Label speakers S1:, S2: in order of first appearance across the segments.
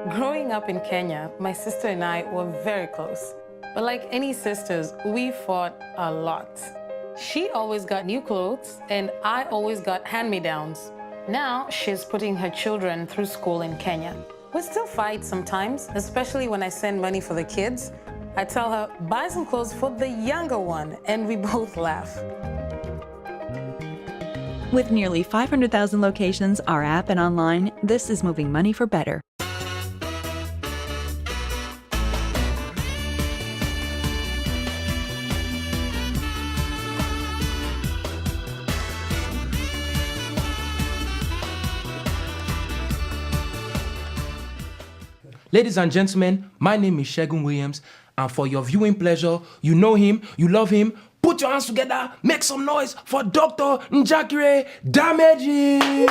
S1: Growing up in Kenya, my sister and I were very close. But like any sisters, we fought a lot. She always got new clothes, and I always got hand-me-downs. Now she's putting her children through school in Kenya. We still fight sometimes, especially when I send money for the kids. I tell her, buy some clothes for the younger one, and we both laugh.
S2: With nearly 500,000 locations, our app and online, this is moving money for better.
S3: Ladies and gentlemen, my name is Shegun Williams, and for your viewing pleasure, you know him, you love him, put your hands together, make some noise for Dr. Njakire Damages.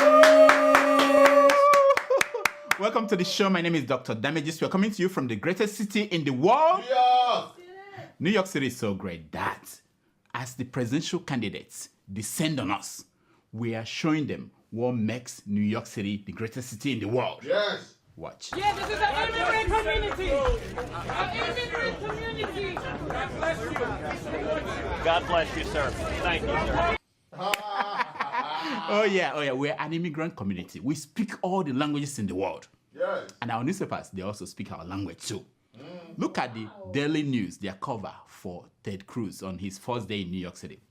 S4: Welcome to the show. My name is Dr. Damages. We're coming to you from the greatest city in the world.
S5: Yeah.
S4: New York City is so great that as the presidential candidates descend on us, we are showing them what makes New York City the greatest city in the world.
S5: Yes.
S4: Watch.
S6: Yeah, this is an immigrant community. An immigrant community. God bless you.
S7: God bless you, sir. Thank you, sir.
S4: Oh yeah. We're an immigrant community. We speak all the languages in the world.
S5: Yes.
S4: And our newspapers, they also speak our language too. Look at the Daily News, their cover for Ted Cruz on his first day in New York City.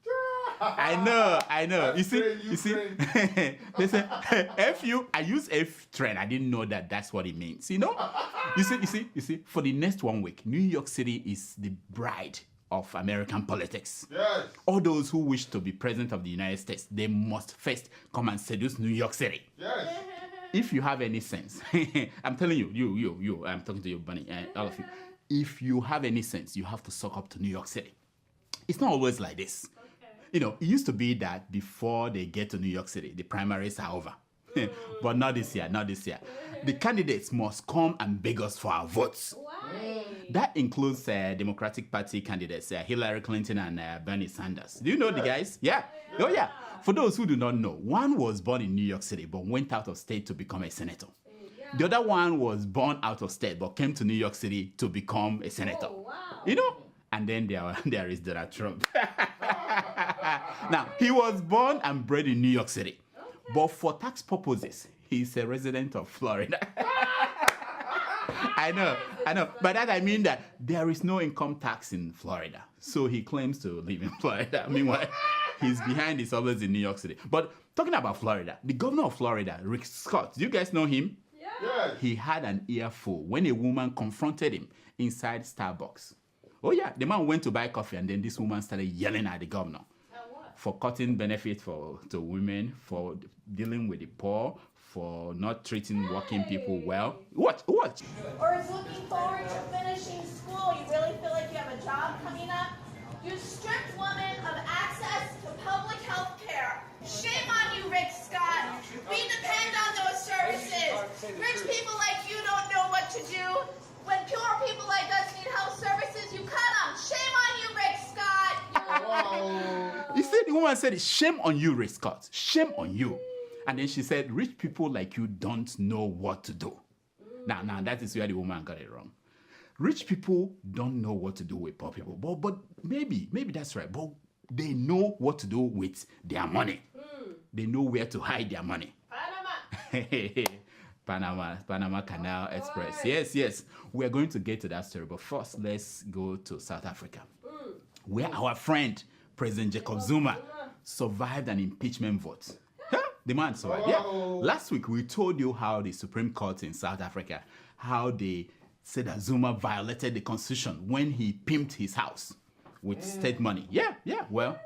S4: I know. You see, they say F-U. I use F-train. I didn't know that that's what it means. You know? You see. For the next 1 week, New York City is the bride of American politics.
S5: Yes.
S4: All those who wish to be president of the United States, they must first come and seduce New York City.
S5: Yes.
S4: If you have any sense, I'm telling you, I'm talking to you, Bunny, all of you. If you have any sense, you have to suck up to New York City. It's not always like this. You know, it used to be that before they get to New York City, the primaries are over. But not this year. The candidates must come and beg us for our votes.
S6: Why?
S4: That includes Democratic Party candidates, Hillary Clinton and Bernie Sanders. Do you know the guys? Yeah. Oh, yeah. For those who do not know, one was born in New York City but went out of state to become a senator. The other one was born out of state but came to New York City to become a senator.
S6: Oh, wow.
S4: You know? And then there is Donald Trump. Now, he was born and bred in New York City. Okay. But for tax purposes, he's a resident of Florida. I know. By that I mean that there is no income tax in Florida. So he claims to live in Florida. Meanwhile, he's behind his always in New York City. But talking about Florida, the governor of Florida, Rick Scott, do you guys know him?
S6: Yeah.
S5: Yes.
S4: He had an earful when a woman confronted him inside Starbucks. Oh yeah, the man went to buy coffee and then this woman started yelling at the governor for cutting benefits to women, for dealing with the poor, for not treating working people well. Watch.
S8: Or is looking forward to finishing school. You really feel like you have a job coming up? You stripped women of access to public health care. Shame on you, Rick Scott. We depend on those services. Rich people like you don't know what to do. When poor people like us need health services, you cut them. Shame on you, Rick Scott.
S5: Wow.
S4: You see, the woman said, shame on you, Rick Scott. Shame on you. And then she said, rich people like you don't know what to do. Now, that is where the woman got it wrong. Rich people don't know what to do with poor people. But maybe that's right. But they know what to do with their money. They know where to hide their money. Panama Canal Express. Yes. We're going to get to that story. But first, let's go to South Africa, where our friend, President Jacob Zuma, survived an impeachment vote. The man survived. Yeah. Last week, we told you how the Supreme Court in South Africa, how they said that Zuma violated the Constitution when he pimped his house with state money. Yeah. Well,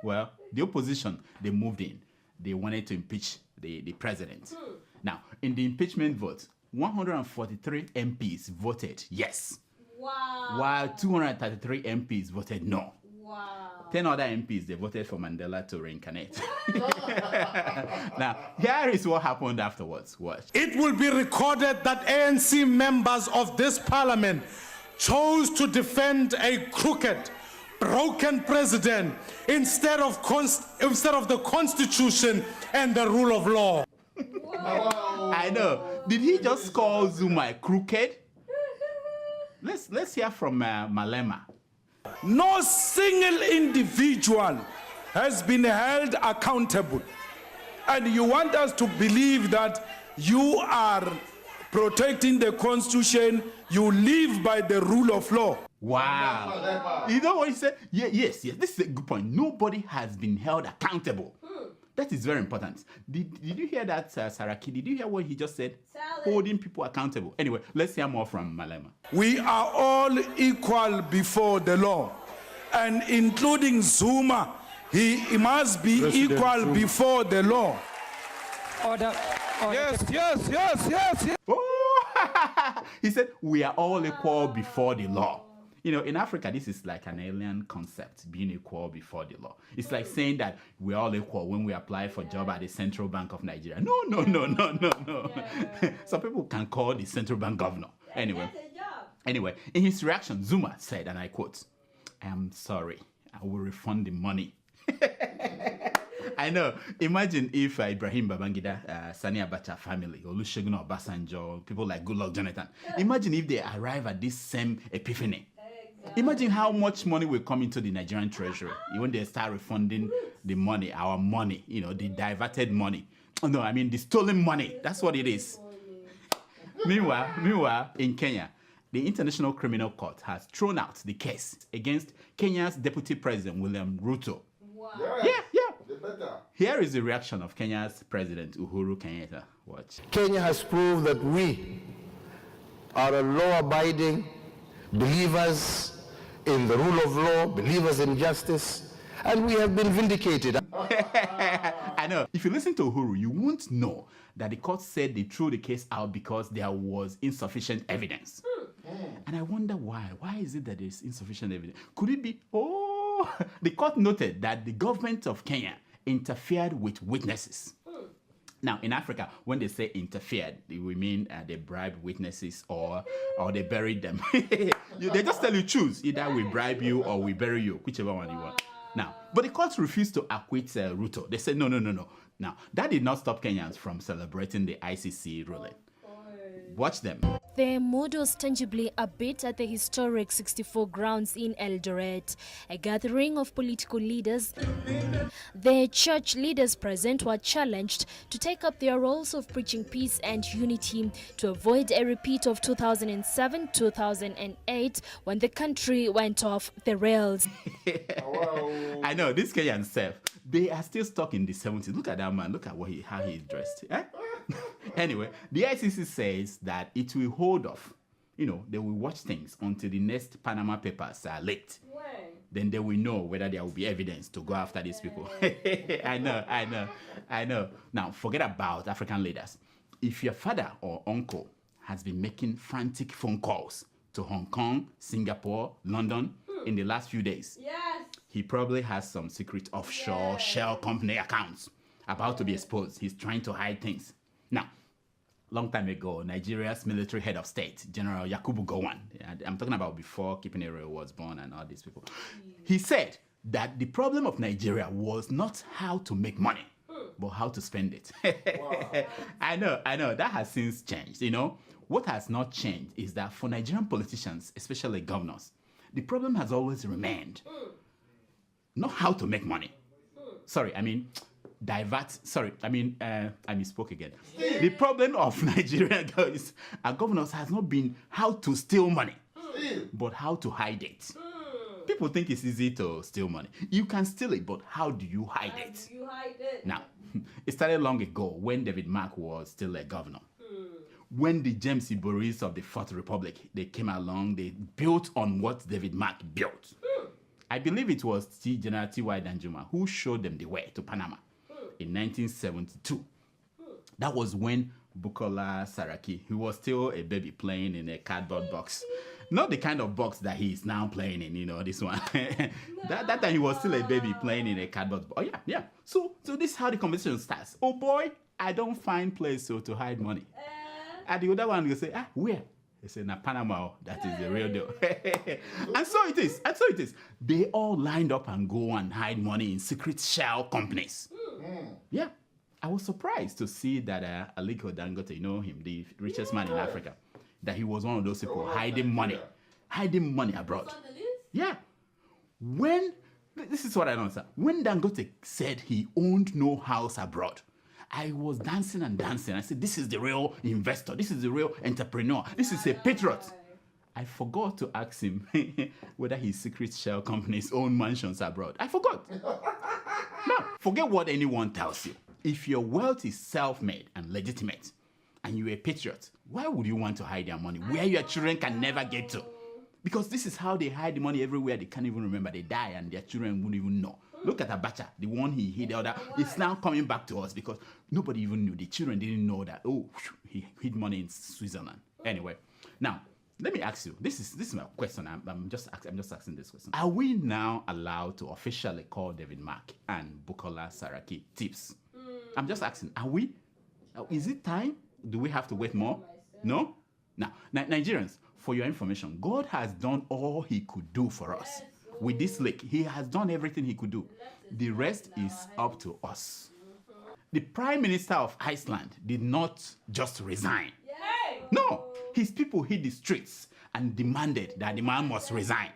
S4: the opposition, they moved in. They wanted to impeach the president. Now, in the impeachment vote, 143 MPs voted yes.
S6: Wow.
S4: While 233 MPs voted no.
S6: Wow.
S4: 10 other MPs, they voted for Mandela to reincarnate. Now, here is what happened afterwards. Watch.
S9: It will be recorded that ANC members of this parliament chose to defend a crooked, broken president instead of the Constitution and the rule of law.
S4: I know. Did he just call Zuma crooked? let's hear from Malema.
S9: No single individual has been held accountable. And you want us to believe that you are protecting the Constitution, you live by the rule of law.
S4: Wow. You know what he said? Yes. This is a good point. Nobody has been held accountable. That is very important. Did you hear that, Saraki? Did you hear what he just said? Holding people accountable. Anyway, let's hear more from Malema.
S9: We are all equal before the law. And including Zuma, he must be equal before the law.
S5: Order.
S4: Yes. Oh, he said, we are all equal before the law. You know, in Africa, this is like an alien concept, being equal before the law. It's like saying that we're all equal when we apply for a job at the Central Bank of Nigeria. No. Some people can call the Central Bank governor. Anyway, in his reaction, Zuma said, and I quote, "I am sorry, I will refund the money." I know. Imagine if Ibrahim Babangida, Sani Abacha family, Olusegun Obasanjo, people like Goodluck Jonathan. Imagine if they arrive at this same epiphany. Imagine how much money will come into the Nigerian treasury when they start refunding the money, our money, you know, the diverted money. Oh, no, I mean the stolen money. That's what it is. Meanwhile, in Kenya, the International Criminal Court has thrown out the case against Kenya's Deputy President, William Ruto.
S10: Wow.
S4: Yeah. Here is the reaction of Kenya's President, Uhuru Kenyatta. Watch.
S11: Kenya has proved that we are a law-abiding believers in the rule of law, believers in justice, and we have been vindicated.
S4: I know. If you listen to Uhuru, you won't know that the court said they threw the case out because there was insufficient evidence. And I wonder why. Why is it that there's insufficient evidence? Could it be, the court noted that the government of Kenya interfered with witnesses. Now, in Africa, when they say interfered, we mean they bribed witnesses or they buried them. They just tell you choose. Either we bribe you or we bury you, whichever one you want. Now, but the court refused to acquit Ruto. They said, no. Now, that did not stop Kenyans from celebrating the ICC ruling. Watch them.
S10: Their mood was tangibly a bit at the historic 64 grounds in Eldoret, a gathering of political leaders. The church leaders present were challenged to take up their roles of preaching peace and unity to avoid a repeat of 2007-2008 when the country went off the rails.
S4: I know, this Kenyan self, they are still stuck in the 70s. Look at that man, look at how he's dressed. Anyway, the ICC says that it will hold off. You know, they will watch things until the next Panama papers are leaked. Then they will know whether there will be evidence to go after these people. I know. Now, forget about African leaders. If your father or uncle has been making frantic phone calls to Hong Kong, Singapore, London in the last few days, he probably has some secret offshore shell company accounts about to be exposed. He's trying to hide things. Now, long time ago, Nigeria's military head of state, General Yakubu Gowon, I'm talking about before Kipinere was born and all these people, he said that the problem of Nigeria was not how to make money, but how to spend it. Wow. I know, that has since changed, you know. What has not changed is that for Nigerian politicians, especially governors, the problem has always remained not how to make money. I misspoke again. The problem of Nigerian governors has not been how to steal money, but how to hide it. People think it's easy to steal money. You can steal it, but how do you hide it? Now, it started long ago when David Mark was still a governor. When the James Iboris of the Fourth Republic, they came along, they built on what David Mark built. I believe it was General T.Y. Danjuma who showed them the way to Panama in 1972. That was when Bukola Saraki, who was still a baby playing in a cardboard box. Not the kind of box that he is now playing in, you know, this one. that time he was still a baby playing in a cardboard box. Oh, yeah. So this is how the conversation starts. Oh boy, I don't find place to hide money. And the other one will say, where? They say, na Panama, that is the real deal. And so it is. They all lined up and go and hide money in secret shell companies. Yeah. I was surprised to see that Aliko Dangote, you know him, the richest man in Africa, that he was one of those people hiding money hiding money abroad. Yeah. This is what I don't understand. When Dangote said he owned no house abroad, I was dancing and dancing. I said, this is the real investor. This is the real entrepreneur. This is a patriot. I forgot to ask him whether his secret shell companies own mansions abroad. I forgot. Now, forget what anyone tells you. If your wealth is self-made and legitimate, and you're a patriot, why would you want to hide your money where your children can never get to? Because this is how they hide the money everywhere. They can't even remember. They die and their children won't even know. Look at Abacha, the one he hid the other. It's now coming back to us because nobody even knew. The children didn't know that, he hid money in Switzerland. Anyway, now, let me ask you. This is my question. I'm just asking this question. Are we now allowed to officially call David Mark and Bukola Saraki thieves? I'm just asking. Are we? Is it time? Do we have to wait more? No? Now, Nigerians, for your information, God has done all he could do for us. With this lake, he has done everything he could do. The rest is up to us. The Prime Minister of Iceland did not just resign. No, his people hit the streets and demanded that the man must resign.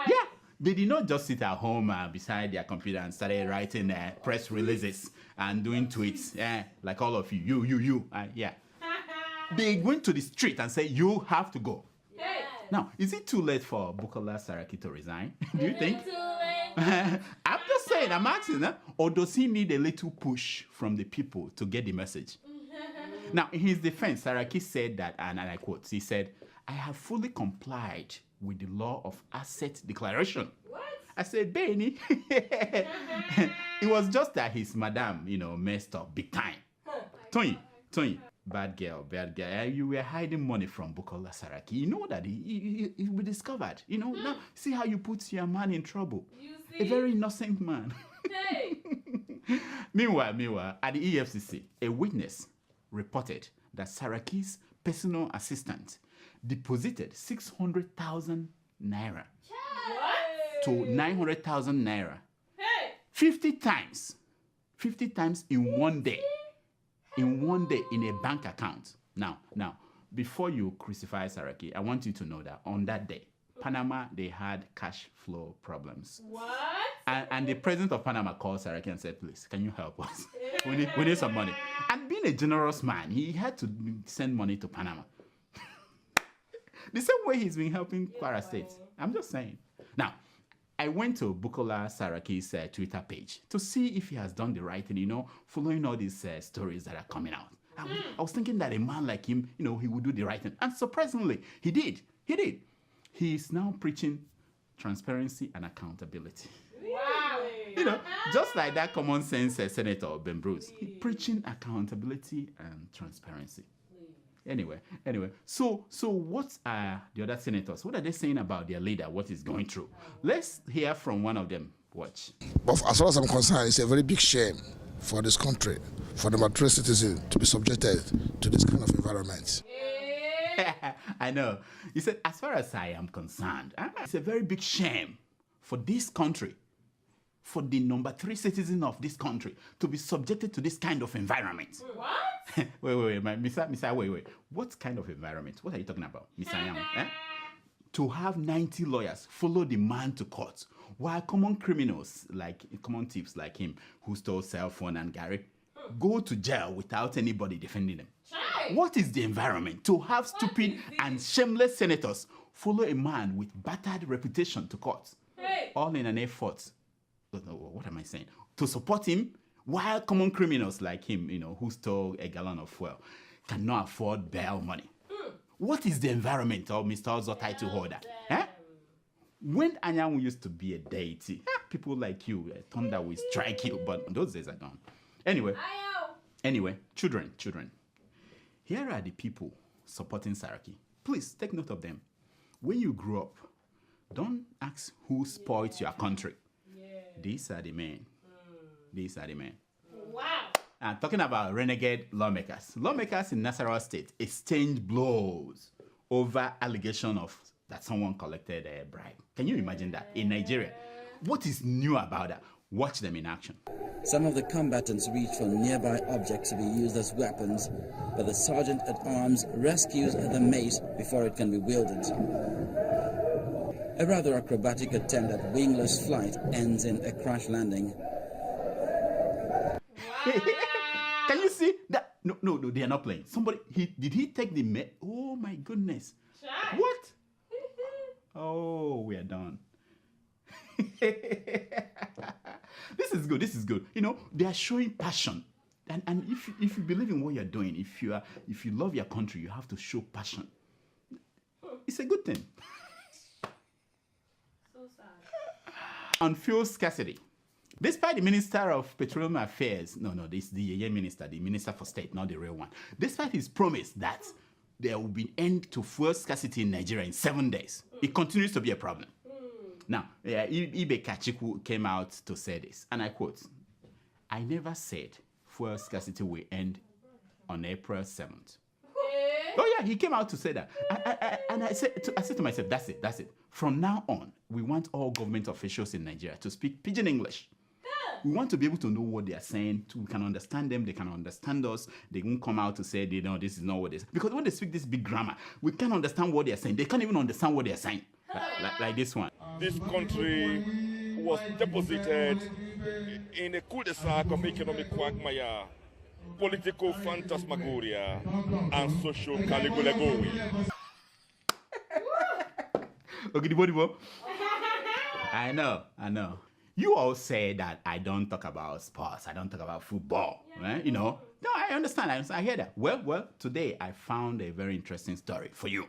S4: Yeah, they did not just sit at home beside their computer and started writing press releases and doing tweets like all of you. Yeah. They went to the street and said, you have to go. Now, is it too late for Bukola Saraki to resign? Do you think? I'm just saying, I'm asking, or does he need a little push from the people to get the message? Now, in his defense, Saraki said that, and I quote, he said, I have fully complied with the law of asset declaration. What? I said, Benny, it was just that his madam, messed up big time. Tony. Bad girl. You were hiding money from Bukola Saraki. You know that he will be discovered. Now see how you put your man in trouble. A very innocent man. Hey. Meanwhile, at the EFCC, a witness reported that Saraki's personal assistant deposited 600,000 naira to 900,000 naira. Hey. 50 times in one day. In a bank account. Now, before you crucify Saraki, I want you to know that on that day, Panama, they had cash flow problems. What? And the president of Panama called Saraki and said, please, can you help us? We need some money. And being a generous man, he had to send money to Panama. The same way he's been helping Kwara State. I'm just saying. Now, I went to Bukola Saraki's Twitter page to see if he has done the right thing, following all these stories that are coming out. I was thinking that a man like him, he would do the right thing. And surprisingly, he did. He is now preaching transparency and accountability. Wow. Just like that common sense Senator Ben Bruce. He's preaching accountability and transparency. Anyway, so what are the other senators? What are they saying about their leader, what he's going through? Let's hear from one of them. Watch.
S5: But as far as I'm concerned, it's a very big shame for this country, for the mature citizen to be subjected to this kind of environment.
S4: I know. He said, as far as I am concerned, it's a very big shame for this country, for the number 3 citizen of this country to be subjected to this kind of environment. What? wait, Mr. Wait. What kind of environment? What are you talking about, Mr. Yang? To have 90 lawyers follow the man to court, while common criminals, common thieves like him, who stole cell phone and Gary, go to jail without anybody defending them. What is the environment? To have stupid and shameless senators follow a man with battered reputation to court, all in an effort, what am I saying? To support him, while common criminals like him, who stole a gallon of fuel, cannot afford bail money. What is the environment of Mr. Ozo title holder? When Anyanwu used to be a deity, people like you, thunder will strike you, but those days are gone. Anyway, children, here are the people supporting Saraki. Please take note of them. When you grow up, don't ask who spoiled your country. These are the men. Wow. And talking about renegade lawmakers. Lawmakers in Nasarawa State exchanged blows over allegation of that someone collected a bribe. Can you imagine that in Nigeria? What is new about that? Watch them in action.
S12: Some of the combatants reach for nearby objects to be used as weapons, but the sergeant at arms rescues the mace before it can be wielded. A rather acrobatic attempt at wingless flight ends in a crash landing.
S4: Can you see that? No, they are not playing. Somebody, did he take the oh my goodness. What? Oh, we are done. This is good. You know, they are showing passion. And if you believe in what you're doing, if you love your country, you have to show passion. It's a good thing.
S6: So sad.
S4: On fuel scarcity. Despite the Minister of Petroleum Affairs, this is the minister, the Minister for State, not the real one. Despite his promise that there will be an end to fuel scarcity in Nigeria in 7 days, it continues to be a problem. Now, Ibe Kachiku came out to say this, and I quote, "I never said fuel scarcity will end on April 7th. Oh yeah, he came out to say that. I said to myself, that's it. From now on, we want all government officials in Nigeria to speak pidgin English. We want to be able to know what they are saying. We can understand them. They can understand us. They won't come out to say, this is not what it is. Because when they speak this big grammar, we can't understand what they are saying. They can't even understand what they are saying. Like this one.
S13: This country was deposited in a cul-de-sac of economic quagmire, political phantasmagoria, and social caligolegory.
S4: I know. You all say that I don't talk about sports, I don't talk about football, right? You know? No, I understand. I hear that. Well, today I found a very interesting story for you.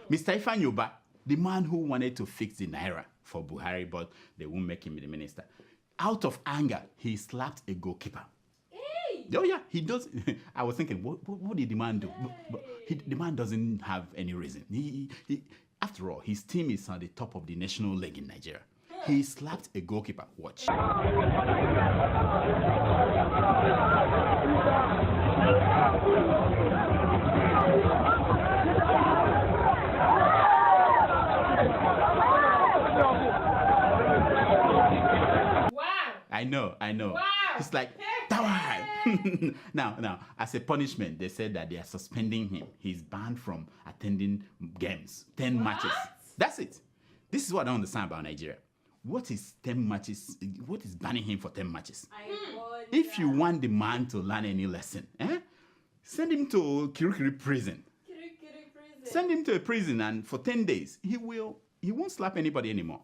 S4: Mr. Ifan Yoba, the man who wanted to fix the Naira for Buhari, but they won't make him the minister. Out of anger, he slapped a goalkeeper.
S6: Hey!
S4: Oh yeah, he does. I was thinking, what did the man do? But the man doesn't have any reason. He, after all, his team is at the top of the national league in Nigeria. He slapped a goalkeeper. Watch. I know.
S6: Wow.
S4: It's like, now, as a punishment, they said that they are suspending him. He's banned from attending games. 10 matches. That's it. This is what I don't understand about Nigeria. What is 10 matches? What is banning him for 10 matches? If you want the man to learn any lesson, send him to Kirikiri prison. Send him to a prison, and for 10 days, he won't slap anybody anymore.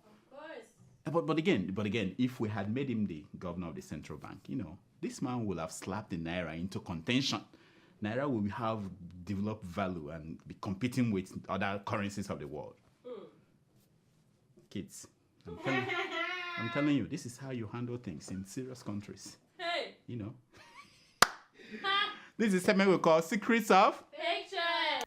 S4: But again, if we had made him the governor of the central bank, this man will have slapped the Naira into contention. Naira will have developed value and be competing with other currencies of the world. Kids, I'm telling you, this is how you handle things in serious countries.
S6: Hey!
S4: This is a segment we call Secrets of
S6: Picture!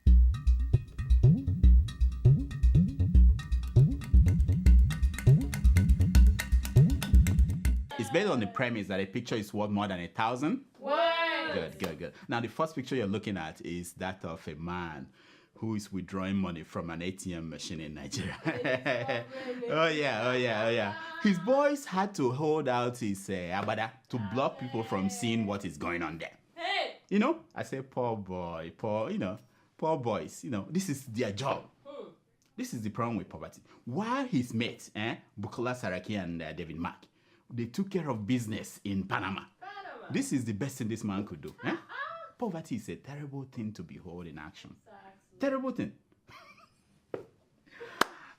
S4: It's based on the premise that a picture is worth more than 1,000
S6: words.
S4: Good. Now, the first picture you're looking at is that of a man who is withdrawing money from an ATM machine in Nigeria. Oh yeah. His boys had to hold out his abada to block people from seeing what is going on there.
S6: Hey!
S4: I say, poor boys. This is their job. This is the problem with poverty. While his mates, Bukola Saraki and David Mark, they took care of business in Panama. This is the best thing this man could do. Poverty is a terrible thing to behold in action. Terrible thing.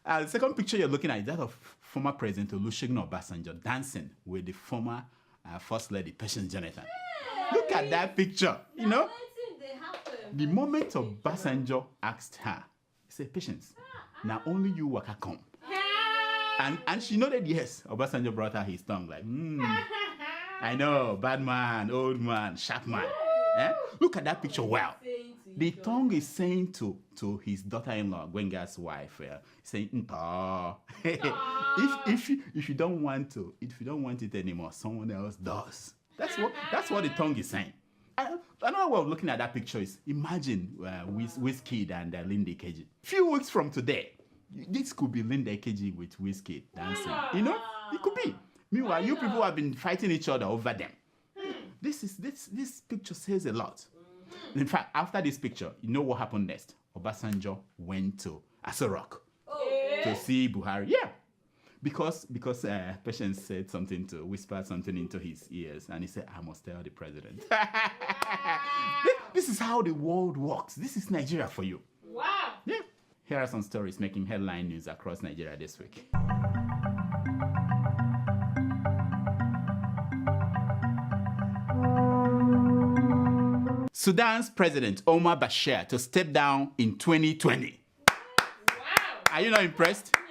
S4: The second picture you're looking at is that of former President Olusegun Obasanjo dancing with the former First Lady, Patience Jonathan. Look at that picture, The moment Obasanjo asked her, he said, Patience, now only you waka come. And she nodded yes. Obasanjo brought her his tongue like, I know, bad man, old man, sharp man. Look at that picture well. The tongue is saying to his daughter-in-law, Gwenga's wife, saying, if you don't want it anymore, someone else does. That's what the tongue is saying. Another way of looking at that picture is imagine Wizkid and Linda Ikeji. Few weeks from today, this could be Linda Ikeji with Wizkid dancing. It could be. Meanwhile, you people have been fighting each other over them. This picture says a lot. In fact, after this picture, you know what happened next? Obasanjo went to Aso Rock. to see Buhari. Yeah. Because Patience said something whispered something into his ears, and he said, I must tell the president. This is how the world works. This is Nigeria for you.
S6: Wow.
S4: Yeah. Here are some stories making headline news across Nigeria this week. Sudan's President Omar Bashir to step down in 2020.
S6: Wow.
S4: Are you not impressed?
S6: Wow.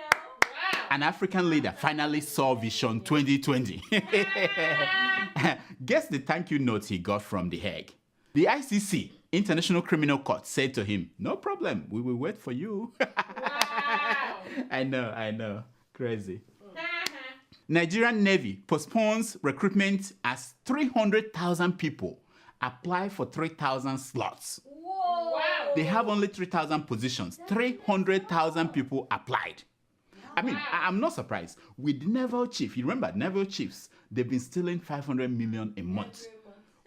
S4: An African leader finally saw Vision 2020. Guess the thank you note he got from The Hague. The ICC, International Criminal Court, said to him, no problem, we will wait for you.
S6: Wow.
S4: I know. Crazy. Nigerian Navy postpones recruitment as 300,000 people apply for 3,000 slots.
S6: Whoa. Wow.
S4: They have only 3,000 positions. 300,000 people applied. I mean, I'm not surprised. With naval chief, you remember naval chiefs, they've been stealing 500 million a month.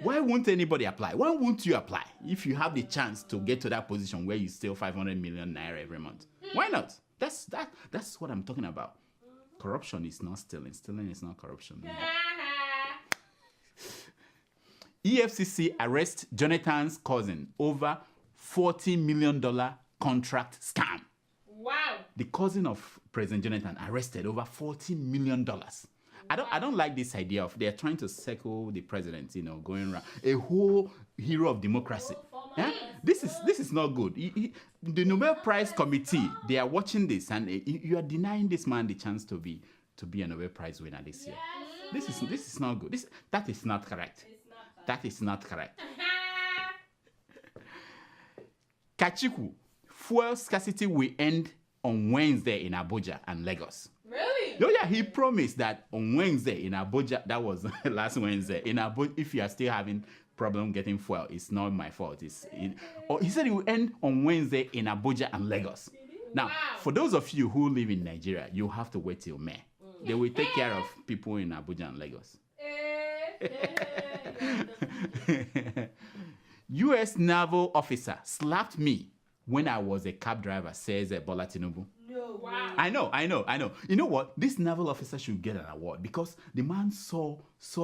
S4: Why won't anybody apply? Why won't you apply if you have the chance to get to that position where you steal 500 million naira every month? Why not? That's what I'm talking about. Corruption is not stealing. Stealing is not corruption. EFCC arrests Jonathan's cousin over $40 million contract scam.
S6: Wow.
S4: The cousin of President Jonathan arrested over $40 million. I don't like this idea of they're trying to circle the president, going around a whole hero of democracy. Yeah? This is not good. The Nobel Prize Committee, they are watching this, and you are denying this man the chance to be a Nobel Prize winner this year. This is not good. That is not correct. That is not correct. Kachiku, fuel scarcity will end on Wednesday in Abuja and Lagos.
S6: Really?
S4: Oh yeah, he promised that on Wednesday in Abuja, that was last Wednesday, in Abuja, if you are still having problem getting fuel, it's not my fault. He said it will end on Wednesday in Abuja and Lagos. Now, for those of you who live in Nigeria, you have to wait till May. They will take care of people in Abuja and Lagos. U.S. naval officer slapped me when I was a cab driver, says Bola Tinubu.
S6: No. Wow.
S4: I know. You know what? This naval officer should get an award because the man saw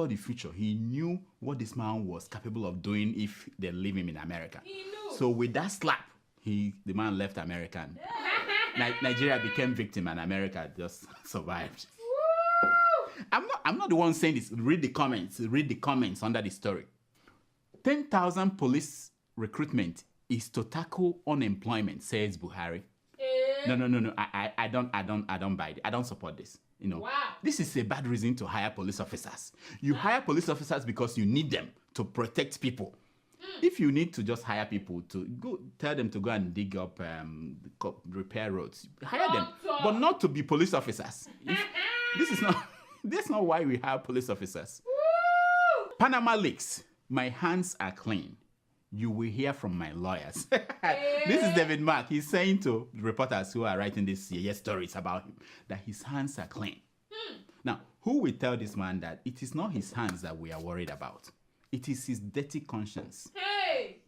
S4: the future. He knew what this man was capable of doing if they leave him in America.
S6: He knew.
S4: So with that slap, the man left America. Nigeria became victim and America just survived. I'm not the one saying this. Read the comments under the story. 10,000 police recruitment is to tackle unemployment, says Buhari. No. I don't buy it. I don't support this.
S6: Wow.
S4: This is a bad reason to hire police officers. You hire police officers because you need them to protect people. If you need to just hire people to go, tell them to go and dig up, repair roads, hire them, but not to be police officers. That's not why we have police officers.
S6: Woo!
S4: Panama leaks. My hands are clean. You will hear from my lawyers. This is David Mark. He's saying to reporters who are writing these stories about him that his hands are clean. Now, who will tell this man that it is not his hands that we are worried about? It is his dirty conscience.
S6: Hey!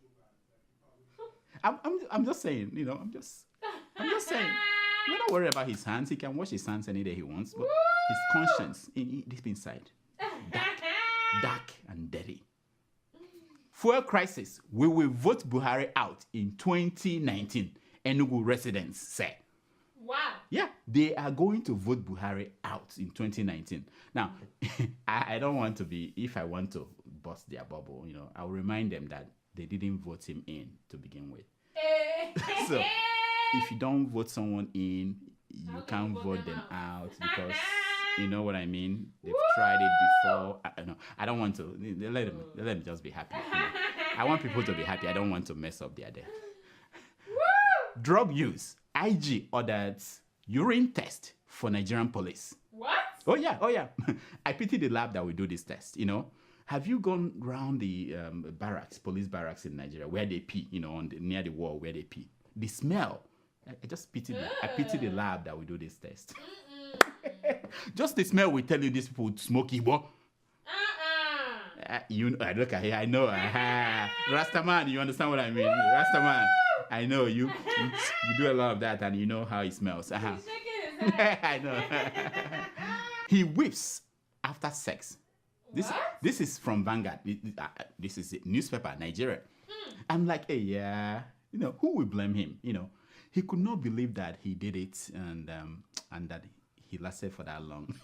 S4: I'm just saying, I'm just saying. We're not worried about his hands. He can wash his hands any day he wants, but his conscience, deep inside, dark and dirty. Fuel crisis. We will vote Buhari out in 2019, Enugu residents say.
S6: Wow.
S4: Yeah, they are going to vote Buhari out in 2019. Now, I don't want to be, if I want to bust their bubble, I'll remind them that they didn't vote him in to begin with. So, if you don't vote someone in, you can't vote them out because, you know what I mean? They've tried it before. I don't want to. Let them just be happy. I want people to be happy. I don't want to mess up their day. Drug use. IG ordered urine test for Nigerian police.
S6: What?
S4: Oh yeah. I pity the lab that will do this test. Have you gone around the police barracks in Nigeria where they pee? Near the wall where they pee. The smell. I just pity. I pity the lab that will do this test. Just the smell will tell you these people smoke Igbo. Look at here. I know. Rastaman, you understand what I mean? Rastaman. I know you do a lot of that, and you know how it smells.
S6: He's shaking
S4: I know. He whips after sex. This is from Vanguard. This is a newspaper, Nigeria. I'm like, hey, yeah, who will blame him? He could not believe that he did it and that he lasted for that long.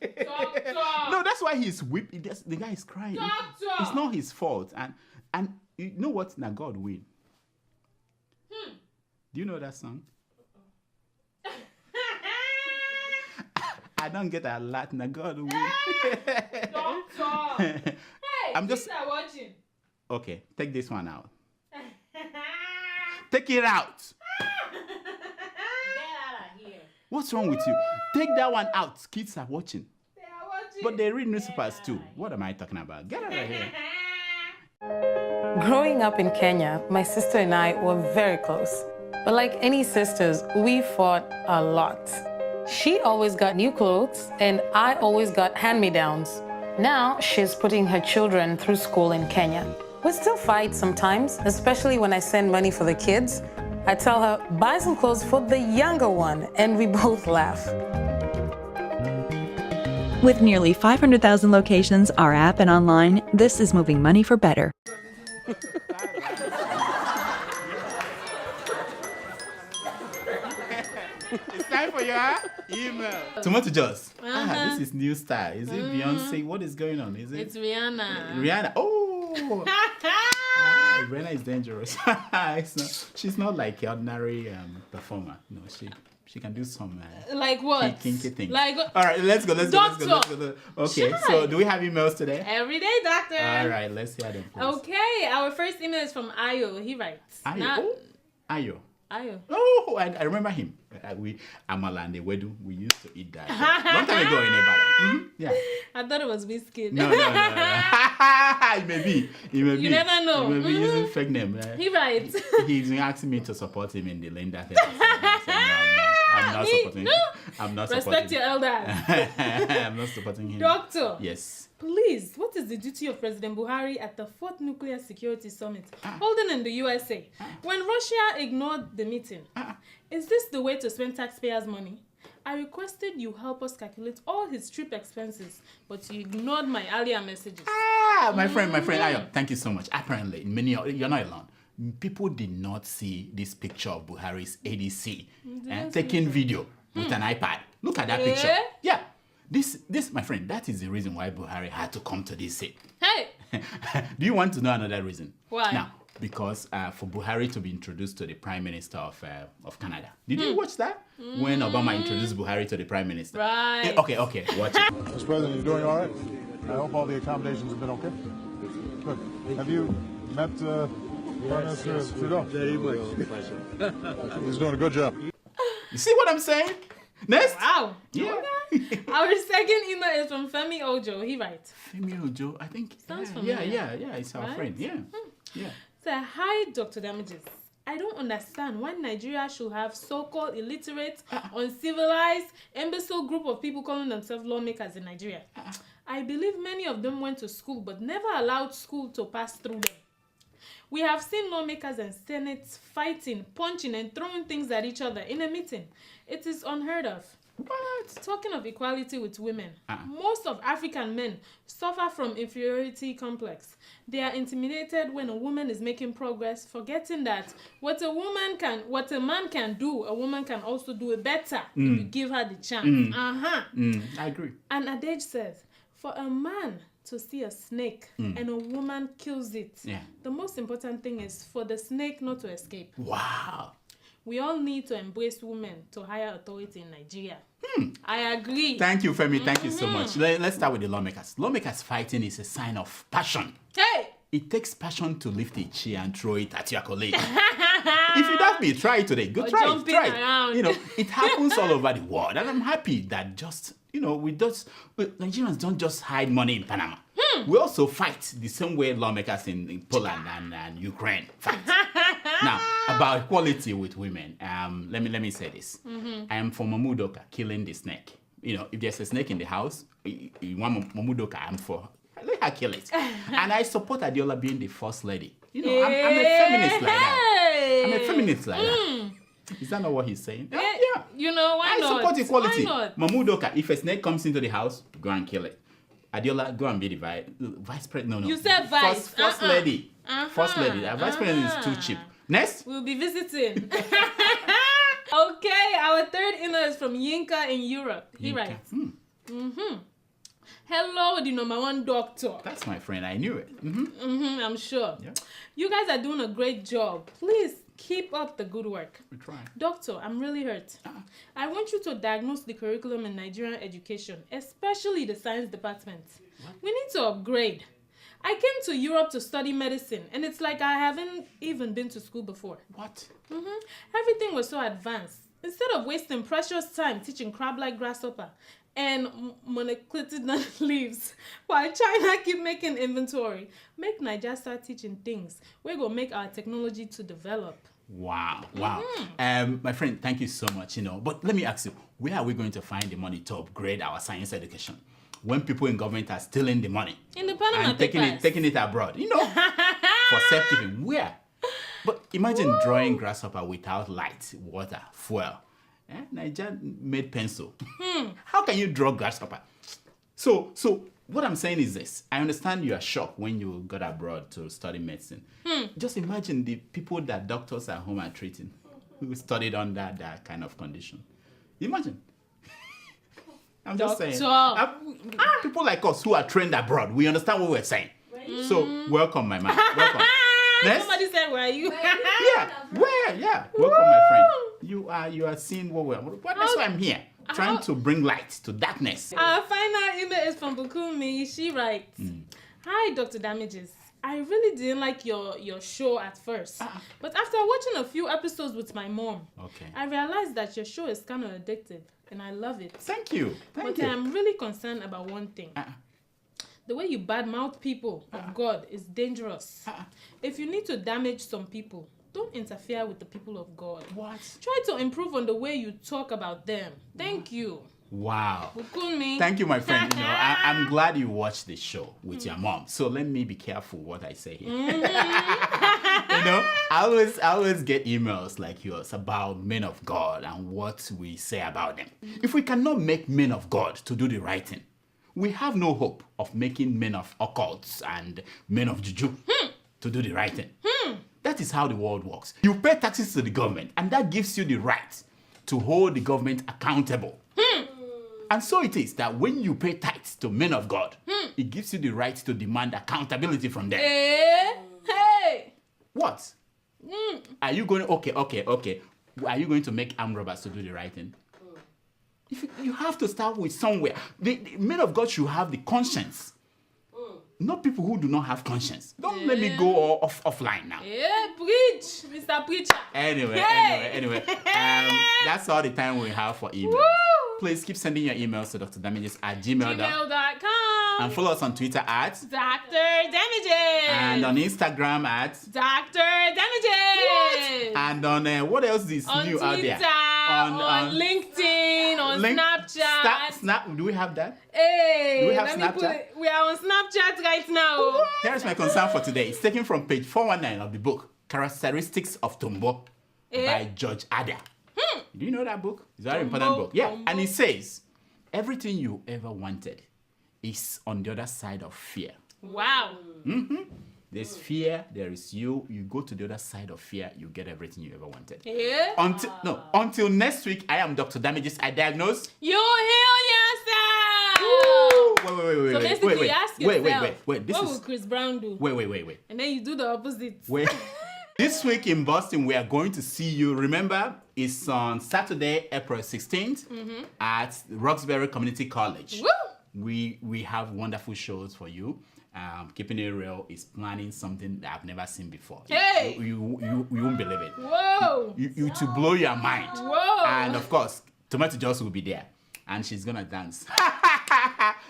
S6: Doctor!
S4: No, that's why he's whipping. The guy is crying.
S6: Doctor!
S4: It's not his fault. And you know what? Now God win. Do you know that song? I don't get a lot. Now God win.
S6: Doctor! Hey,
S4: I'm just
S6: watching.
S4: Okay, take this one out. Take it out.
S6: Get out of here.
S4: What's wrong with you? Take that one out. Kids are watching.
S6: They are watching.
S4: But they read newspapers too. What am I talking about? Get out of here.
S1: Growing up in Kenya, my sister and I were very close. But like any sisters, we fought a lot. She always got new clothes, and I always got hand-me-downs. Now she's putting her children through school in Kenya. We still fight sometimes, especially when I send money for the kids. I tell her, buy some clothes for the younger one, and we both laugh.
S2: With nearly 500,000 locations, our app and online, this is moving money for better.
S4: It's time for your email. Tomato Juice. This is new style. Is it Beyonce? What is going on? Is it?
S6: It's Rihanna.
S4: Rihanna. Oh. Rihanna is dangerous. She's not like an ordinary performer. No, she can do some
S6: like what?
S4: Kinky things.
S6: Like
S4: all right, let's go. Okay,
S6: Shy.
S4: so do we have emails today?
S6: Every day, doctor.
S4: All right, let's hear them. Please.
S6: Okay, our first email is from Ayo. He writes.
S4: Ayo.
S6: Ayo.
S4: Oh, I remember him. Amala and the Wedu, we used to eat that long time ago in Ibadan. Yeah.
S6: I thought it was whiskey.
S4: No. It may be.
S6: You never know.
S4: He may be using fake name.
S6: He writes.
S4: He's asking me to support him in the lane that I'm not supporting him. I'm not
S6: Respect your elders.
S4: I'm not supporting him.
S6: Doctor.
S4: Yes.
S6: Please, what is the duty of President Buhari at the 4th Nuclear Security Summit holding in the USA when Russia ignored the meeting? Is this the way to spend taxpayers' money? I requested you help us calculate all his trip expenses, but you ignored my earlier messages.
S4: My friend, Ayo, thank you so much. Apparently, you're not alone. People did not see this picture of Buhari's ADC taking video with an iPad. Look at that picture. Yeah. This, my friend, that is the reason why Buhari had to come to this seat.
S6: Hey!
S4: Do you want to know another reason?
S6: Why?
S4: Now, because for Buhari to be introduced to the Prime Minister of Canada. Did you watch that? When Obama introduced Buhari to the Prime Minister.
S6: Right.
S4: Okay, watch it.
S14: Mr. President, you doing all right? I hope all the accommodations have been okay. Good. Have you met Prime Minister Trudeau? Very much. He's doing a good job.
S4: You see what I'm saying? Next.
S6: Wow.
S4: Yeah.
S6: Okay. Our second email is from Femi Ojo. He writes.
S4: Femi Ojo, I think.
S6: Sounds familiar.
S4: Yeah. It's our friend. Yeah.
S6: So, hi, Dr. Damages. I don't understand why Nigeria should have so-called illiterate, uncivilized, imbecile group of people calling themselves lawmakers in Nigeria. I believe many of them went to school but never allowed school to pass through them. We have seen lawmakers and senates fighting, punching, and throwing things at each other in a meeting. It is unheard of.
S4: What?
S6: Talking of equality with women, most of African men suffer from inferiority complex. They are intimidated when a woman is making progress, forgetting that what a man can do, a woman can also do it better if you give her the chance.
S4: I agree.
S6: And Adej says, for a man to see a snake and a woman kills it, the most important thing is for the snake not to escape.
S4: Wow.
S6: We all need to embrace women to higher authority in Nigeria. I agree.
S4: Thank you, Femi. Thank you so much. Let's start with the lawmakers. Lawmakers fighting is a sign of passion.
S6: Hey!
S4: It takes passion to lift a chair and throw it at your colleague. If you doubt me, try it today. Go try it.
S6: Around.
S4: It happens all over the world. And I'm happy that Nigerians don't just hide money in Panama. We also fight the same way lawmakers in Poland and Ukraine fight. Now, about equality with women, let me say this. I am for Mamudoka, killing the snake. If there's a snake in the house, you want Mamudoka, I'm for. Let her kill it. And I support Adeola being the first lady. I'm a feminist like that. I'm a feminist like that. Is that not what he's saying? Yeah. Yeah.
S6: You know, why
S4: I
S6: not?
S4: support equality.
S6: Why not?
S4: Mamudoka, if a snake comes into the house, go and kill it. Adeola, go and be the vice president. No.
S6: You said vice.
S4: First lady. First lady. Vice president is too cheap. Next.
S6: We'll be visiting. Okay, our third email is from Yinka in Europe. He writes, Hello, the number one doctor.
S4: That's my friend. I knew it.
S6: I'm sure.
S4: Yeah.
S6: You guys are doing a great job. Please keep up the good work.
S4: We try.
S6: Doctor, I'm really hurt. I want you to diagnose the curriculum in Nigerian education, especially the science department. We need to upgrade. I came to Europe to study medicine, and it's like I haven't even been to school before.
S4: What?
S6: Everything was so advanced. Instead of wasting precious time teaching crab-like grasshopper and monoclitid leaves, while China keep making inventory, make Nigeria start teaching things. We're going to make our technology to develop.
S4: Wow. My friend, thank you so much. But let me ask you, where are we going to find the money to upgrade our science education when people in government are stealing the money
S6: In the Panama
S4: and taking it abroad? For safekeeping. Where? But imagine drawing grasshopper without light, water, fuel. Nigeria made pencil. How can you draw grasshopper? So what I'm saying is this. I understand you are shocked when you got abroad to study medicine. Just imagine the people that doctors at home are treating who studied under that kind of condition. Imagine. I'm just saying. People like us who are trained abroad, we understand what we're saying. So welcome, my man. Welcome.
S6: Somebody said, where are you?
S4: Yeah. Welcome, my friend. You are seeing what we're... That's why I'm here. Trying to bring light to darkness.
S6: Our final email is from Bukumi. She writes, Hi, Dr. Damages. I really didn't like your show at first. But after watching a few episodes with my mom, I realized that your show is kind of addictive. And I love it.
S4: Thank you.
S6: But I'm really concerned about one thing. The way you badmouth people of God is dangerous. If you need to damage some people, don't interfere with the people of God.
S4: What?
S6: Try to improve on the way you talk about them. Thank you.
S4: Wow.
S6: Bukumi.
S4: Thank you, my friend. I'm glad you watched the show with your mom. So let me be careful what I say here. I always get emails like yours about men of God and what we say about them. If we cannot make men of God to do the right thing, we have no hope of making men of occults and men of juju to do the right thing. That is how the world works. You pay taxes to the government, and that gives you the right to hold the government accountable. And so it is that when you pay tithes to men of God, it gives you the right to demand accountability from them.
S6: Hey!
S4: What? Are you going... Okay. Are you going to make armed robbers to do the right thing? You have to start with somewhere. The men of God should have the conscience. Not people who do not have conscience. Don't let me go offline now.
S6: Preach, Mr. Preacher.
S4: Anyway. That's all the time we have for emails. Please keep sending your emails to drdamages@gmail.com. And follow us on Twitter at
S6: Dr. Damages.
S4: And on Instagram at
S6: Dr. Damages.
S4: And on what else is
S6: on
S4: new
S6: Twitter,
S4: out there?
S6: On LinkedIn, on Snapchat.
S4: Snap, do we have that?
S6: Hey,
S4: do we have Snapchat?
S6: We are on Snapchat right now.
S4: Here's my concern for today. It's taken from page 419 of the book, Characteristics of Tombo by George Ada. Do you know that book? It's a very important book. Yeah, and it says, everything you ever wanted is on the other side of fear.
S6: Wow.
S4: There's fear, there is you. You go to the other side of fear, you get everything you ever wanted.
S6: Yeah.
S4: Until next week, I am Dr. Damages. I diagnose.
S6: You heal yourself.
S4: Wait.
S6: So basically, you ask yourself,
S4: wait.
S6: What will Chris Brown do?
S4: Wait.
S6: And then you do the opposite.
S4: Wait. This week in Boston, we are going to see you. Remember, it's on Saturday, April 16th at Roxbury Community College.
S6: Woo!
S4: We have wonderful shows for you. Keeping It Real is planning something that I've never seen before.
S6: Hey!
S4: You won't believe it.
S6: Whoa!
S4: You to blow your mind.
S6: Whoa!
S4: And of course, Tomato Joss will be there. And she's going to dance.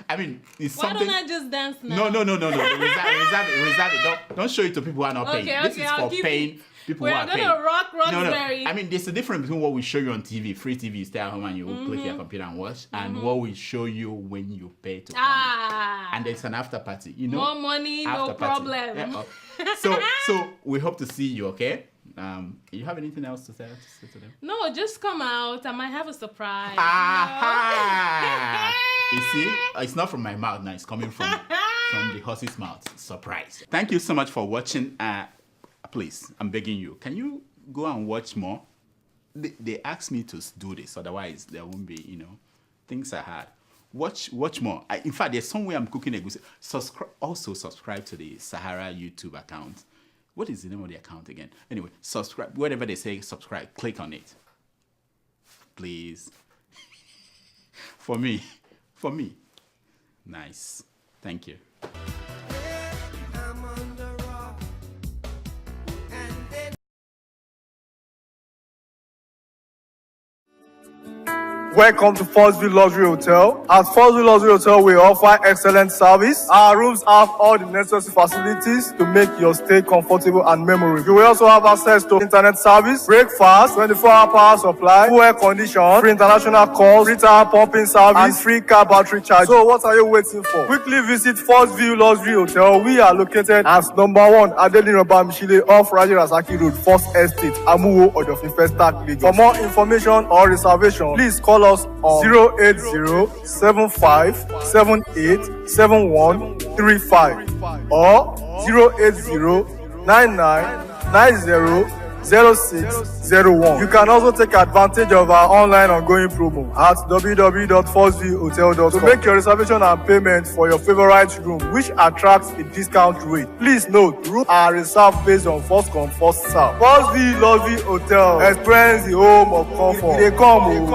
S4: I mean, it's
S6: Why
S4: something...
S6: don't I just dance now?
S4: No. Reserve it. Don't show it to people who are not paying. This is for paying people who are paying.
S6: We're going to rock Roxbury.
S4: No. I mean, there's a difference between what we show you on TV, free TV, you stay at home and you click your computer and watch, and what we show you when you pay to come. And there's an after party.
S6: More money, no problem.
S4: Yeah. So we hope to see you, okay? You have anything else to say to them?
S6: No, just come out. I might have a surprise.
S4: You see, it's not from my mouth now. It's coming from the horse's mouth. Surprise. Thank you so much for watching. Please, I'm begging you. Can you go and watch more? They asked me to do this. Otherwise, there won't be, things are hard. Watch more. In fact, there's some way I'm cooking a goose. Also subscribe to the Sahara YouTube account. What is the name of the account again? Anyway, subscribe. Whatever they say, subscribe. Click on it. Please. For me. Nice. Thank you.
S15: Welcome to Forstview Luxury Hotel. At Forstview Luxury Hotel, we offer excellent service. Our rooms have all the necessary facilities to make your stay comfortable and memorable. You will also have access to internet service, breakfast, 24-hour power supply, full air condition, free international calls, free tire pumping service, and free car battery charge. So what are you waiting for? Quickly visit Forstview Luxury Hotel. We are located at number 1 Adeola Mishile off Saraki Road, First Estate, Amuwo, Odofin Festac, Lagos. For more information or reservation, please call us on 080-7578-7135 or 080-9990-0601. You can also take advantage of our online ongoing promo at www.forceviewhotel.com to make your reservation and payment for your favorite room, which attracts a discount rate. Please note, rooms are reserved based on first come, first serve. Forstview Luxury Hotel. Experience the home of comfort. They come.